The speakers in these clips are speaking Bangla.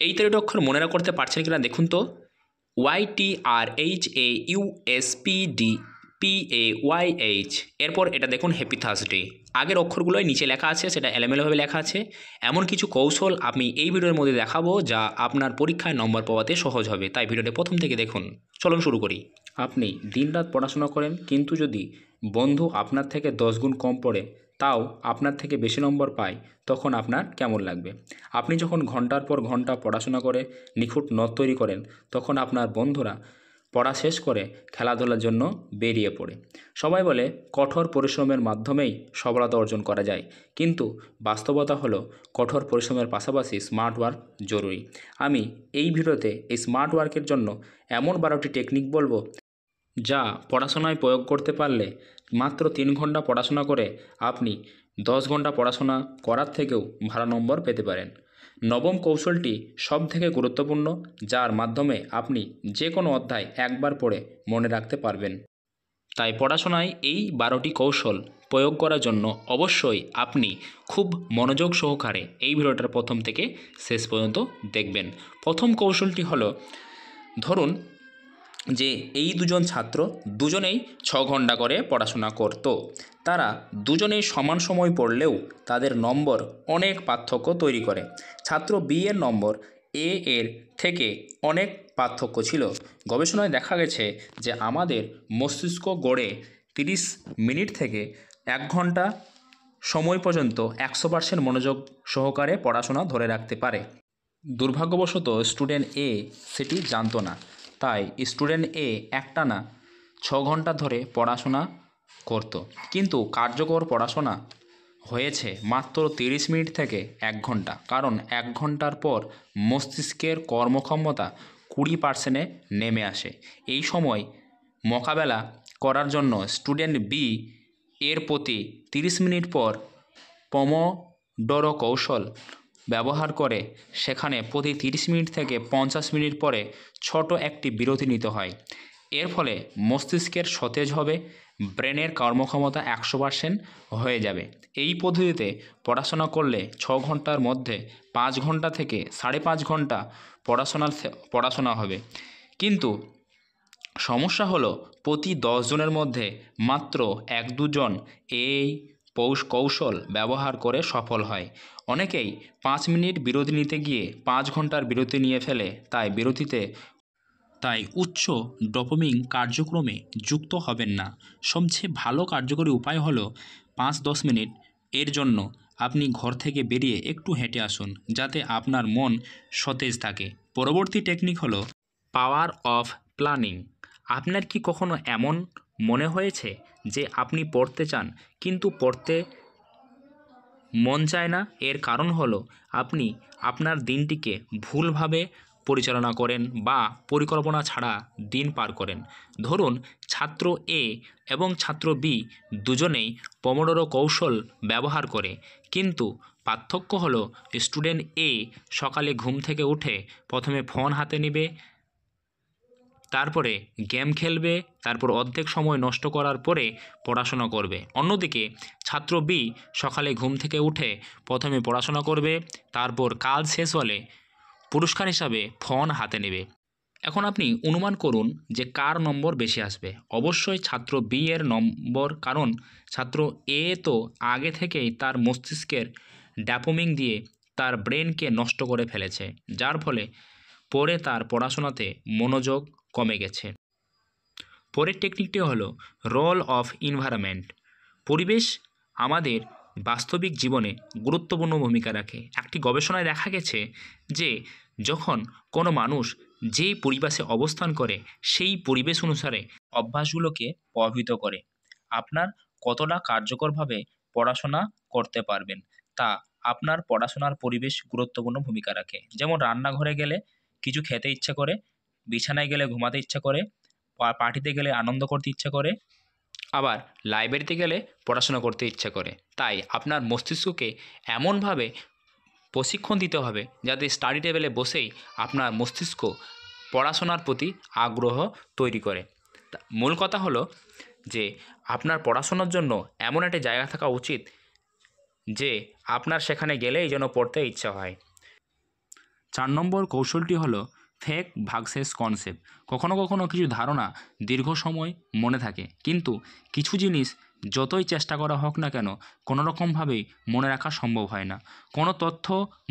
এই 13টি অক্ষর মনে করতে পারছেন কিনা দেখুন তো। YTRHAUSPDPAYH। এরপর এটা দেখুন হ্যাপি থার্সডে। আগের অক্ষরগুলোই নিচে লেখা আছে, সেটা এলোমেলোভাবে লেখা আছে। এমন কিছু কৌশল আমি এই ভিডিওর মধ্যে দেখাবো যা আপনার পরীক্ষায় নম্বর পাওয়াতে সহজ হবে, তাই ভিডিওটি প্রথম থেকে দেখুন। চলুন শুরু করি। আপনি দিনরাত পড়াশোনা করেন, কিন্তু যদি বন্ধু আপনার থেকে 10 গুণ কম পড়ে তাও আপনার থেকে বেশি নম্বর পায়, তখন আপনার কেমন লাগবে? আপনি যখন ঘন্টার পর ঘন্টা পড়াশোনা করে নিখুঁত নোট তৈরি করেন, তখন আপনার বন্ধুরা পড়া শেষ করে খেলাধুলার জন্য বেরিয়ে পড়ে। সবাই বলে কঠোর পরিশ্রমের মাধ্যমেই সফলতা অর্জন করা যায়, কিন্তু বাস্তবতা হলো কঠোর পরিশ্রমের পাশাপাশি স্মার্ট ওয়ার্ক জরুরি। আমি এই ভিডিওতে এই স্মার্ট ওয়ার্কের জন্য এমন 12টি টেকনিক বলবো যা পড়াশোনায় প্রয়োগ করতে পারলে মাত্র 3 ঘন্টা পড়াশোনা করে আপনি 10 ঘন্টা পড়াশোনা করার থেকেও ভালো নম্বর পেতে পারেন। নবম কৌশলটি সবথেকে গুরুত্বপূর্ণ, যার মাধ্যমে আপনি যে কোনো অধ্যায় একবার পড়ে মনে রাখতে পারবেন। তাই পড়াশোনায় এই 12টি কৌশল প্রয়োগ করার জন্য অবশ্যই আপনি খুব মনোযোগ সহকারে এই ভিডিওটার প্রথম থেকে শেষ পর্যন্ত দেখবেন। প্রথম কৌশলটি হলো, ধরুন যে এই দুজন ছাত্র দুজনেই 6 ঘন্টা করে পড়াশোনা করত। তারা দুজনেই সমান সময় পড়লেও তাদের নম্বর অনেক পার্থক্য তৈরি করে। ছাত্র বি এর নম্বর এ এর থেকে অনেক পার্থক্য ছিল। গবেষণায় দেখা গেছে যে আমাদের মস্তিষ্ক গড়ে 30 মিনিট থেকে 1 ঘন্টা সময় পর্যন্ত 100% মনোযোগ সহকারে পড়াশোনা ধরে রাখতে পারে। দুর্ভাগ্যবশত স্টুডেন্ট এ সেটি জানতো না, তাই স্টুডেন্ট এ একটানা 6 ঘন্টা ধরে পড়াশোনা করত, কিন্তু কার্যকর পড়াশোনা হয়েছে মাত্র 30 মিনিট থেকে 1 ঘন্টা। কারণ 1 ঘন্টার পর মস্তিষ্কের কর্মক্ষমতা 20%-এ নেমে আসে। এই সময় মোকাবেলা করার জন্য স্টুডেন্ট বি এর প্রতি 30 মিনিট পর পোমোডোরো কৌশল ব্যবহার করে, সেখানে প্রতি 30 মিনিট থেকে 50 মিনিট পরে ছোট একটি বিরতি নিতে হয়। এর ফলে মস্তিষ্কের সতেজ হবে, ব্রেনের কর্মক্ষমতা 100% হয়ে যাবে। এই পদ্ধতিতে পড়াশোনা করলে 6 ঘন্টার মধ্যে 5 ঘন্টা থেকে 5.5 ঘন্টা পড়াশোনা হবে। কিন্তু সমস্যা হলো প্রতি 10 জনের মধ্যে মাত্র 1-2 জন এই কৌশল ব্যবহার করে সফল হয়। অনেকেই 5 মিনিট বিরতি নিতে গিয়ে 5 ঘন্টার বিরতি নিয়ে ফেলে। তাই উচ্চ ডোপামিন কার্যক্রমে যুক্ত হবেন না। সবচেয়ে ভালো কার্যকরী উপায় হলো 5-10 মিনিট এর জন্য আপনি ঘর থেকে বেরিয়ে একটু হেঁটে আসুন, যাতে আপনার মন সতেজ থাকে। পরবর্তী টেকনিক হলো পাওয়ার অফ প্ল্যানিং। আপনার কি কখনো এমন মনে হয়েছে যে আপনি পড়তে চান কিন্তু পড়তে মন চায় না? এর কারণ হলো আপনি আপনার দিনটিকে ভুলভাবে পরিচালনা করেন বা পরিকল্পনা ছাড়া দিন পার করেন। ধরুন ছাত্র এ এবং ছাত্র বি দুজনেই পোমোডোরো কৌশল ব্যবহার করে, কিন্তু পার্থক্য হলো স্টুডেন্ট এ সকালে ঘুম থেকে উঠে প্রথমে ফোন হাতে নেবে, তারপরে গেম খেলবে, তারপর অর্ধেক সময় নষ্ট করার পরে পড়াশোনা করবে। অন্যদিকে ছাত্র বি সকালে ঘুম থেকে উঠে প্রথমে পড়াশোনা করবে, তারপর কাজ শেষ হলে পুরস্কার হিসাবে ফোন হাতে নেবে। এখন আপনি অনুমান করুন যে কার নম্বর বেশি আসবে। অবশ্যই ছাত্র বি এর নম্বর, কারণ ছাত্র এ তো আগে থেকেই তার মস্তিষ্কের ডোপামিন দিয়ে তার ব্রেনকে নষ্ট করে ফেলেছে, যার ফলে পরে তার পড়াশোনাতে মনোযোগ কমে গেছে। পরের টেকনিকটি হলো রোল অফ এনভায়রনমেন্ট। পরিবেশ আমাদের বাস্তবিক জীবনে গুরুত্বপূর্ণ ভূমিকা রাখে। একটি গবেষণায় দেখা গেছে যে যখন কোনো মানুষ যেই পরিবেশে অবস্থান করে, সেই পরিবেশ অনুসারে অভ্যাসগুলোকে প্রভাবিত করে। আপনার কতটা কার্যকরভাবে পড়াশোনা করতে পারবেন তা আপনার পড়াশোনার পরিবেশ গুরুত্বপূর্ণ ভূমিকা রাখে। যেমন রান্নাঘরে গেলে কিছু খেতে ইচ্ছা করে, বিছানায় গেলে ঘুমাতে ইচ্ছা করে, পার্টিতে গেলে আনন্দ করতে ইচ্ছা করে, আবার লাইব্রেরিতে গেলে পড়াশোনা করতে ইচ্ছা করে। তাই আপনার মস্তিষ্ককে এমনভাবে প্রশিক্ষণ দিতে হবে যাতে স্টাডি টেবিলে বসেই আপনার মস্তিষ্ক পড়াশোনার প্রতি আগ্রহ তৈরি করে। মূল কথা হলো যে আপনার পড়াশোনার জন্য এমন একটা জায়গা থাকা উচিত যে আপনার সেখানে গেলেই যেন পড়তে ইচ্ছা হয়। 4 নম্বর কৌশলটি হলো ফেক ভার্সেস কনসেপ্ট। কখনো কখনো কিছু ধারণা দীর্ঘ সময় মনে থাকে, কিন্তু কিছু জিনিস যতই চেষ্টা করা হোক না কেন কোনো রকমভাবেই মনে রাখা সম্ভব হয় না। কোনো তথ্য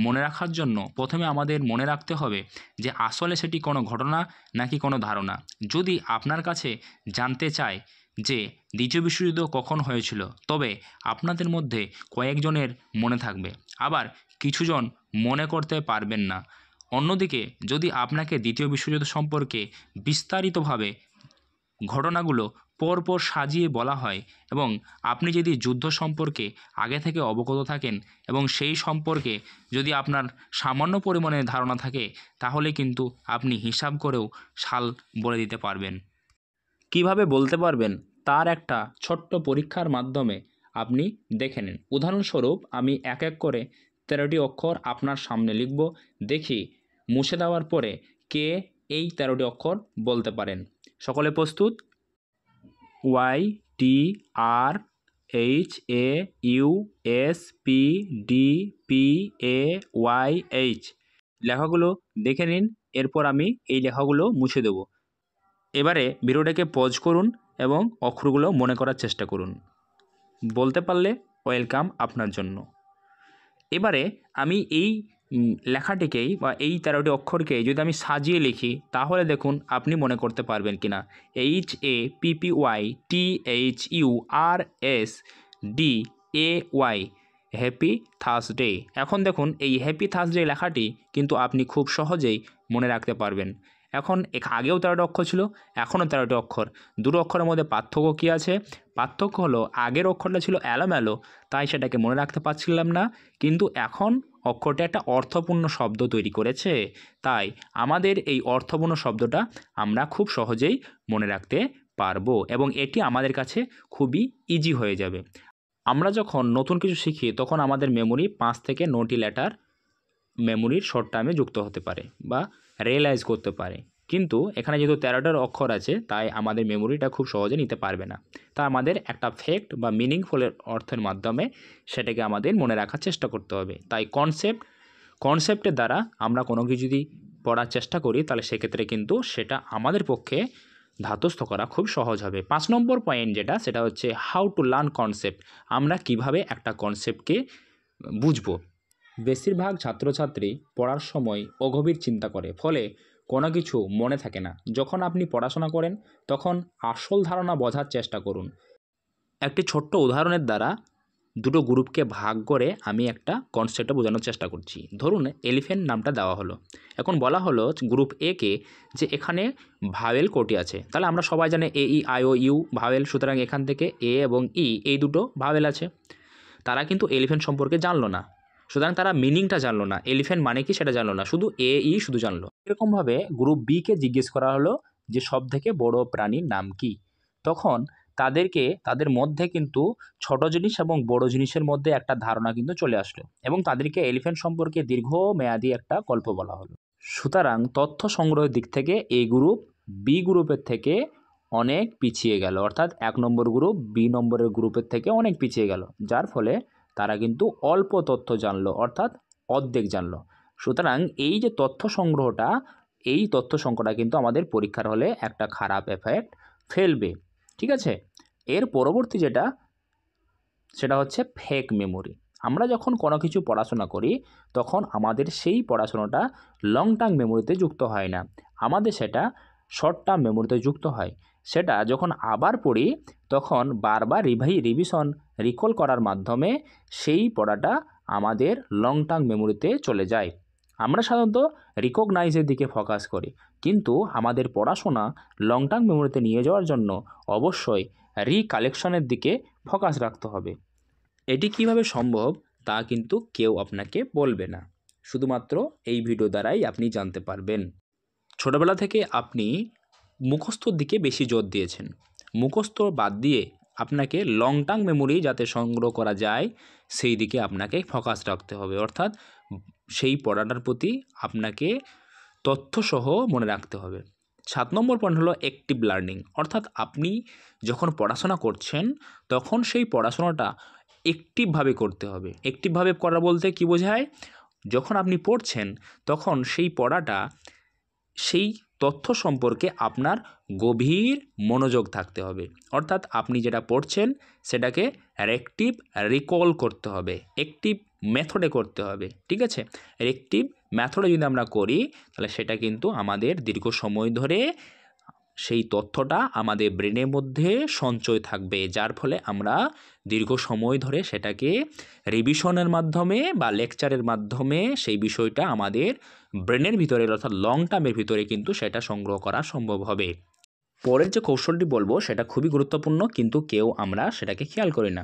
মনে রাখার জন্য প্রথমে আমাদের মনে রাখতে হবে যে আসলে সেটি কোনো ঘটনা নাকি কোনো ধারণা। যদি আপনার কাছে জানতে চায় যে দ্বিতীয় বিশ্বযুদ্ধ কখন হয়েছিল, তবে আপনাদের মধ্যে কয়েকজনের মনে থাকবে, আবার কিছুজন মনে করতে পারবেন না। অন্যদিকে যদি আপনাকে দ্বিতীয় বিশ্বযুদ্ধ সম্পর্কে বিস্তারিতভাবে ঘটনাগুলো পরপর সাজিয়ে বলা হয় এবং আপনি যদি যুদ্ধ সম্পর্কে আগে থেকে অবগত থাকেন এবং সেই সম্পর্কে যদি আপনার সামান্য পরিমাণে ধারণা থাকে, তাহলে কিন্তু আপনি হিসাব করেও সাল বলে দিতে পারবেন। কিভাবে বলতে পারবেন তার একটা ছোট্ট পরীক্ষার মাধ্যমে আপনি দেখে নিন। উদাহরণস্বরূপ আমি এক এক করে 13টি অক্ষর আপনার সামনে লিখব, দেখি মুছে দেওয়ার পরে কে এই 13টি অক্ষর বলতে পারেন। সকলে প্রস্তুত? Y T R H A U S P D P A Y H. লেখাগুলো দেখে নিন, এরপর আমি এই লেখাগুলো মুছে দেব। এবারে ভিডিওটাকে পজ করুন এবং অক্ষরগুলো মনে করার চেষ্টা করুন। বলতে পারলে ওয়েলকাম আপনার জন্য। এবারে আমি এই লেখাটিকেই বা এই 13টি অক্ষরকেই যদি আমি সাজিয়ে লিখি, তাহলে দেখুন আপনি মনে করতে পারবেন কি না। HAPPYTHERSDAY, happy Thursday. এখন দেখুন এই হ্যাপি থার্সডে লেখাটি কিন্তু আপনি খুব সহজেই মনে রাখতে পারবেন। এখন আগেও 13টি অক্ষর ছিল, এখনও 13টি অক্ষর। দুটো অক্ষরের মধ্যে পার্থক্য কী আছে? পার্থক্য হলো আগের অক্ষরটা ছিল এলোমেলো, তাই সেটাকে মনে রাখতে পারছিলাম না, কিন্তু এখন অক্ষরটা একটা অর্থপূর্ণ শব্দ তৈরি করেছে, তাই আমাদের এই অর্থপূর্ণ শব্দটা আমরা খুব সহজেই মনে রাখতে পারবো এবং এটি আমাদের কাছে খুবই ইজি হয়ে যাবে। আমরা যখন নতুন কিছু শিখি তখন আমাদের মেমোরি 5 থেকে 9টি লেটার মেমোরির শর্ট টার্মে যুক্ত হতে পারে বা রিয়েলাইজ করতে পারে, কিন্তু এখানে যেহেতু 13টার অক্ষর আছে তাই আমাদের মেমোরিটা খুব সহজে নিতে পারবে না। তা আমাদের একটা ফ্যাক্ট বা মিনিংফুলের অর্থের মাধ্যমে সেটাকে আমাদের মনে রাখার চেষ্টা করতে হবে। তাই কনসেপ্টের দ্বারা আমরা কোনো কিছু যদি পড়ার চেষ্টা করি, তাহলে সেক্ষেত্রে কিন্তু সেটা আমাদের পক্ষে ধাতস্থ করা খুব সহজ হবে। 5 নম্বর পয়েন্ট যেটা, সেটা হচ্ছে হাউ টু লার্ন কনসেপ্ট। আমরা কিভাবে একটা কনসেপ্টকে বুঝবো। বেশিরভাগ ছাত্রছাত্রী পড়ার সময় অগভীর চিন্তা করে, ফলে কোনো কিছু মনে থাকে না। যখন আপনি পড়াশোনা করেন তখন আসল ধারণা বোঝার চেষ্টা করুন। একটি ছোট্ট উদাহরণের দ্বারা দুটো গ্রুপকে ভাগ করে আমি একটা কনসেপ্টটা বোঝানোর চেষ্টা করছি। ধরুন এলিফ্যান্ট নামটা দেওয়া হলো, এখন বলা হলো গ্রুপ এ কে যে এখানে ভাওয়েল কোটি আছে, তাহলে আমরা সবাই জানি A E I O U vowel, সুতরাং এখান থেকে এ এবং ই এই দুটো ভাওয়েল আছে। তারা কিন্তু এলিফ্যান্ট সম্পর্কে জানলো না, সুতরাং তারা মিনিংটা জানলো না, এলিফ্যান্ট মানে কি সেটা জানলো না, শুধু এ ই শুধু জানলো। এরকমভাবে গ্রুপ বিকে জিজ্ঞেস করা হলো যে সবথেকে বড় প্রাণীর নাম কি, তখন তাদের মধ্যে কিন্তু ছোট জিনিস এবং বড় জিনিসের মধ্যে একটা ধারণা কিন্তু চলে আসলো এবং তাদেরকে এলিফ্যান্ট সম্পর্কে দীর্ঘমেয়াদী একটা গল্প বলা হলো। সুতরাং তথ্য সংগ্রহের দিক থেকে এই গ্রুপ বি গ্রুপের থেকে অনেক পিছিয়ে গেল, অর্থাৎ 1 নম্বর গ্রুপ বি নম্বরের গ্রুপের থেকে অনেক পিছিয়ে গেল, যার ফলে তারা কিন্তু অল্প তথ্য জানলো, অর্থাৎ অর্ধেক জানলো। সুতরাং এই যে তথ্য সংগ্রহটা, এই তথ্য সংগ্রহটা কিন্তু আমাদের পরীক্ষার হলে একটা খারাপ এফেক্ট ফেলবে। ঠিক আছে, এর পরবর্তী যেটা, সেটা হচ্ছে ফেক মেমোরি। আমরা যখন কোনো কিছু পড়াশোনা করি তখন আমাদের সেই পড়াশোনাটা লং টার্ম মেমোরিতে যুক্ত হয় না, আমাদের সেটা শর্ট টার্ম মেমোরিতে যুক্ত হয়। সেটা যখন আবার পড়ি তখন বারবার রিভিশন রিকল করার মাধ্যমে সেই পড়াটা আমাদের লং টার্ম মেমোরিতে চলে যায়। আমরা সাধারণত রিকগনাইজের দিকে ফোকাস করি, কিন্তু আমাদের পড়াশোনা লং টার্ম মেমোরিতে নিয়ে যাওয়ার জন্য অবশ্যই রিকালেকশনের দিকে ফোকাস রাখতে হবে। এটি কিভাবে সম্ভব তা কিন্তু কেউ আপনাকে বলবে না, শুধুমাত্র এই ভিডিও দ্বারাই আপনি জানতে পারবেন। ছোটবেলা থেকে আপনি মুখস্থর দিকে বেশি জোর দিয়েছেন, মুখস্থ বাদ দিয়ে আপনাকে লং টার্ম মেমোরি যাতে সংগ্রহ করা যায় সেই দিকে আপনাকে ফোকাস রাখতে হবে, অর্থাৎ সেই পড়াটার প্রতি আপনাকে তথ্যসহ মনে রাখতে হবে। 7 নম্বর পয়েন্ট হলো অ্যাক্টিভ লার্নিং, অর্থাৎ আপনি যখন পড়াশোনা করছেন তখন সেই পড়াশোনাটা অ্যাক্টিভভাবে করতে হবে। অ্যাক্টিভভাবে করা বলতে কি বোঝায়? যখন আপনি পড়ছেন তখন সেই পড়াটা, সেই তথ্য সম্পর্কে আপনার গভীর মনোযোগ থাকতে হবে। অর্থাৎ আপনি যেটা পড়ছেন সেটাকে অ্যাক্টিভ রিকল করতে হবে, অ্যাক্টিভ মেথডে করতে হবে, ঠিক আছে। অ্যাক্টিভ মেথডে যদি আমরা করি তাহলে সেটা কিন্তু আমাদের দীর্ঘ সময় ধরে সেই তথ্যটা আমাদের ব্রেনের মধ্যে সঞ্চয় থাকবে, যার ফলে আমরা দীর্ঘ সময় ধরে সেটাকে রিভিশনের মাধ্যমে বা লেকচারের মাধ্যমে সেই বিষয়টা আমাদের ব্রেনের ভিতরে অর্থাৎ লং টার্মের ভিতরে কিন্তু সেটা সংগ্রহ করা সম্ভব হবে। পরের যে কৌশলটি বলবো সেটা খুবই গুরুত্বপূর্ণ, কিন্তু কেউ আমরা সেটাকে খেয়াল করি না।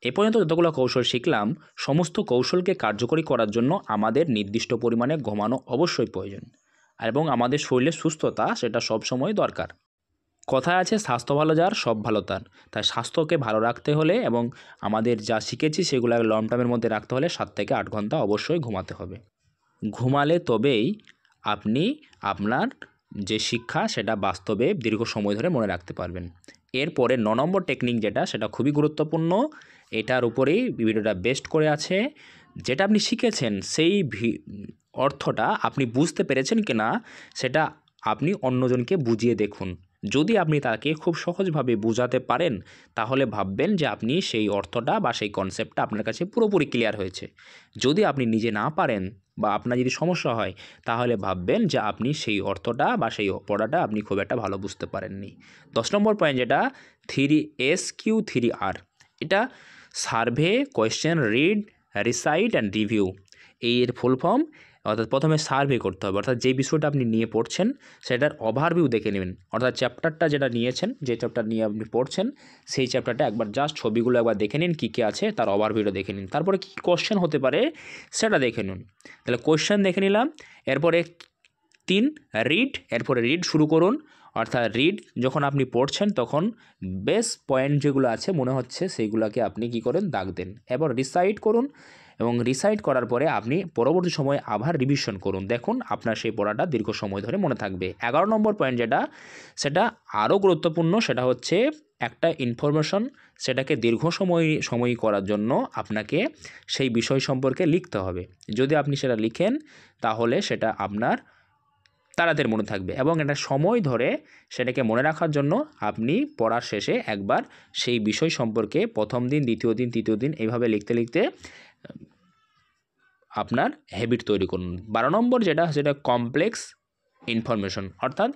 এ পর্যন্ত যতগুলো কৌশল শিখলাম, সমস্ত কৌশলকে কার্যকরী করার জন্য আমাদের নির্দিষ্ট পরিমাণে ঘুমানো অবশ্যই প্রয়োজন, এবং আমাদের শরীরের সুস্থতা সেটা সবসময় দরকার। কথায় আছে স্বাস্থ্য ভালো যার সব ভালো তার। তাই স্বাস্থ্যকে ভালো রাখতে হলে এবং আমাদের যা শিখেছি সেগুলো লং টার্মের মধ্যে রাখতে হলে 7 থেকে 8 ঘন্টা অবশ্যই ঘুমাতে হবে। ঘুমালে তবেই আপনি আপনার যে শিক্ষা সেটা বাস্তবে দীর্ঘ সময় ধরে মনে রাখতে পারবেন। এরপরে 9 নম্বর টেকনিক যেটা, সেটা খুবই গুরুত্বপূর্ণ। এটার উপরেই ভিডিওটা বেস্ট করে আছে। যেটা আপনি শিখেছেন সেই অর্থটা আপনি বুঝতে পেরেছেন কিনা সেটা আপনি অন্যজনকে বুঝিয়ে দেখুন। যদি আপনি তাকে খুব সহজভাবে বোঝাতে পারেন তাহলে ভাববেন যে আপনি সেই অর্থটা বা সেই কনসেপ্টটা আপনার কাছে পুরোপুরি ক্লিয়ার হয়েছে। যদি আপনি নিজে না পারেন বা আপনার যদি সমস্যা হয় তাহলে ভাববেন যে আপনি সেই অর্থটা বা সেই পড়াটা আপনি খুব একটা ভালো বুঝতে পারেননি। 10 নম্বর পয়েন্ট যেটা 3SQ3R, এটা survey, question, read, recite and review. এর ফুল ফর্ম, অর্থাৎ প্রথমে সার্ভে করতে হবে, অর্থাৎ যে বিষয়টা আপনি নিয়ে পড়ছেন সেটার ওভারভিউ দেখে নেবেন। অর্থাৎ চ্যাপ্টারটা যেটা নিয়েছেন, যে চ্যাপ্টার নিয়ে আপনি পড়ছেন সেই চ্যাপ্টারটা একবার জাস্ট ছবিগুলো একবার দেখে নিন, কী কী আছে তার ওভারভিউটা দেখে নিন। তারপরে কী কোয়েশ্চেন হতে পারে সেটা দেখে নিন। তাহলে কোয়েশ্চেন দেখে নিলাম। এরপরে 3 রিড, এরপরে রিড শুরু করুন। অর্থাৎ রিড যখন আপনি পড়ছেন তখন বেস্ট পয়েন্ট যেগুলো আছে মনে হচ্ছে সেইগুলোকে আপনি কী করেন, দাগ দেন। এবার রিসাইট করুন, এবং রিসাইট করার পরে আপনি পরবর্তী সময়ে আবার রিভিশন করুন। দেখুন আপনার সেই পড়াটা দীর্ঘ সময় ধরে মনে থাকবে। 11 নম্বর পয়েন্ট যেটা, সেটা আরও গুরুত্বপূর্ণ। সেটা হচ্ছে একটা ইনফরমেশন, সেটাকে দীর্ঘ সময় করার জন্য আপনাকে সেই বিষয় সম্পর্কে লিখতে হবে। যদি আপনি সেটা লিখেন তাহলে সেটা আপনার তাড়াতাড়ি মনে থাকবে, এবং একটা সময় ধরে সেটাকে মনে রাখার জন্য আপনি পড়ার শেষে একবার সেই বিষয় সম্পর্কে প্রথম দিন, দ্বিতীয় দিন, তৃতীয় দিন এইভাবে লিখতে লিখতে আপনার হ্যাবিট তৈরি করুন। 12 নম্বর যেটা, সেটা কমপ্লেক্স ইনফরমেশন, অর্থাৎ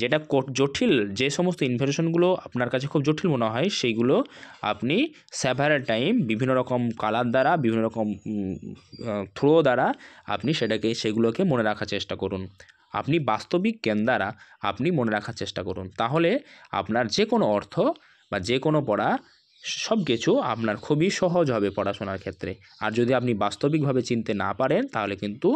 যেটা জটিল, যে সমস্ত ইনফরমেশনগুলো আপনার কাছে খুব জটিল মনে হয় সেইগুলো আপনি সেভারাল টাইম বিভিন্ন রকম কালার দ্বারা, বিভিন্ন রকম থ্রো দ্বারা আপনি সেগুলোকে মনে রাখার চেষ্টা করুন। আপনি বাস্তবিক জ্ঞান দ্বারা আপনি মনে রাখার চেষ্টা করুন। তাহলে আপনার যে কোনো অর্থ বা যে কোনো পড়া সব কিছু আপনার খুবই সহজ হবে পড়াশোনার ক্ষেত্রে। আর যদি আপনি বাস্তবিকভাবে চিনতে না পারেন তাহলে কিন্তু